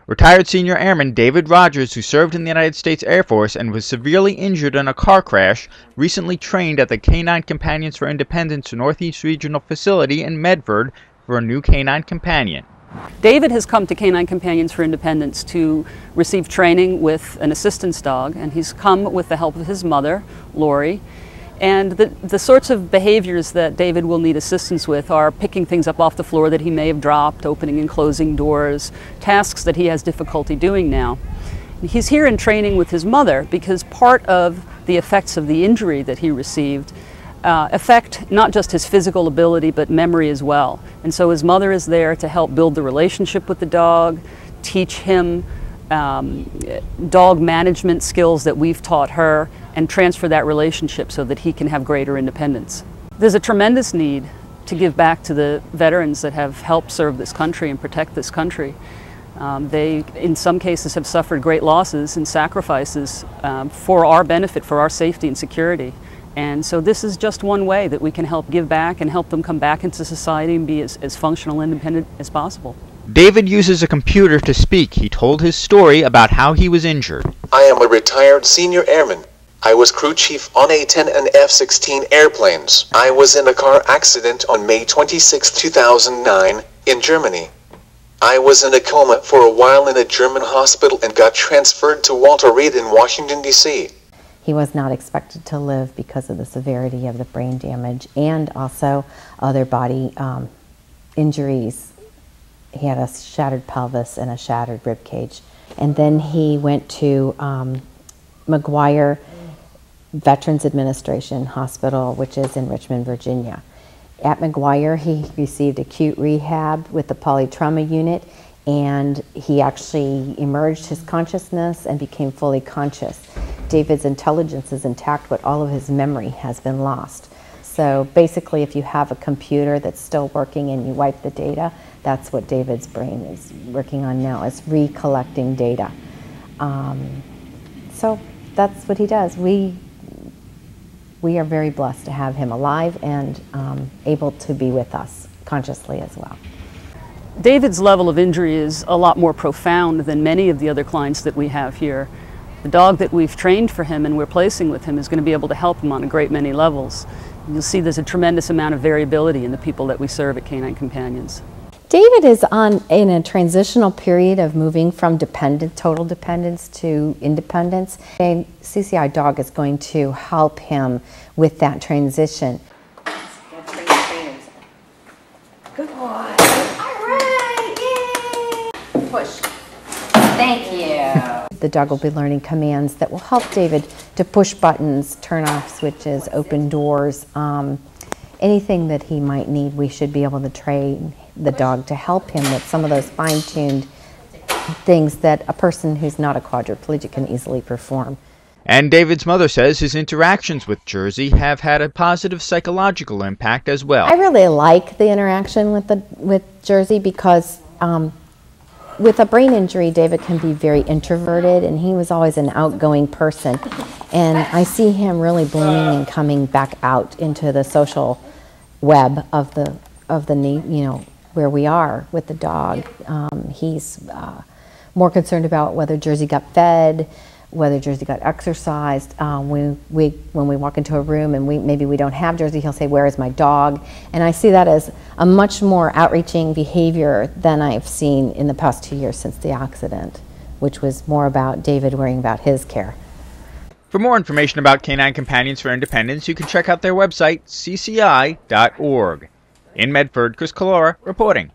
Retired Senior Airman David Rogers, who served in the United States Air Force and was severely injured in a car crash, recently trained at the Canine Companions for Independence Northeast Regional Facility in Medford for a new canine companion. David has come to Canine Companions for Independence to receive training with an assistance dog, and he's come with the help of his mother, Lori. And the sorts of behaviors that David will need assistance with are picking things up off the floor that he may have dropped, opening and closing doors, tasks that he has difficulty doing now. He's here in training with his mother because part of the effects of the injury that he received affect not just his physical ability but memory as well. And so his mother is there to help build the relationship with the dog, teach him dog management skills that we've taught her, and transfer that relationship so that he can have greater independence. There's a tremendous need to give back to the veterans that have helped serve this country and protect this country. They, in some cases, have suffered great losses and sacrifices for our benefit, for our safety and security. And so this is just one way that we can help give back and help them come back into society and be as functional and independent as possible. David uses a computer to speak. He told his story about how he was injured. I am a retired senior airman. I was crew chief on A-10 and F-16 airplanes. I was in a car accident on May 26, 2009 in Germany. I was in a coma for a while in a German hospital and got transferred to Walter Reed in Washington, D.C. He was not expected to live because of the severity of the brain damage and also other body injuries. He had a shattered pelvis and a shattered rib cage. And then he went to McGuire Veterans Administration Hospital, which is in Richmond, Virginia. At McGuire, he received acute rehab with the polytrauma unit, and he actually emerged his consciousness and became fully conscious. David's intelligence is intact, but all of his memory has been lost. So basically, if you have a computer that's still working and you wipe the data, that's what David's brain is working on now, is recollecting data. So that's what he does. We are very blessed to have him alive and able to be with us consciously as well. David's level of injury is a lot more profound than many of the other clients that we have here. The dog that we've trained for him and we're placing with him is going to be able to help him on a great many levels. You'll see there's a tremendous amount of variability in the people that we serve at Canine Companions. David is in a transitional period of moving from total dependence to independence. A CCI dog is going to help him with that transition. Good boy. All right, yay! Push. Thank you. The dog will be learning commands that will help David to push buttons, turn off switches, open doors. Anything that he might need, we should be able to train the dog to help him with some of those fine-tuned things that a person who's not a quadriplegic can easily perform. And David's mother says his interactions with Jersey have had a positive psychological impact as well. I really like the interaction with Jersey because with a brain injury, David can be very introverted, and he was always an outgoing person. And I see him really blooming and coming back out into the social web of the where we are with the dog. He's more concerned about whether Jersey got fed, whether Jersey got exercised. When we walk into a room and maybe we don't have Jersey, he'll say, "Where is my dog?" And I see that as a much more outreaching behavior than I've seen in the past 2 years since the accident, which was more about David worrying about his care. For more information about Canine Companions for Independence, you can check out their website, cci.org. In Medford, Chris Collora reporting.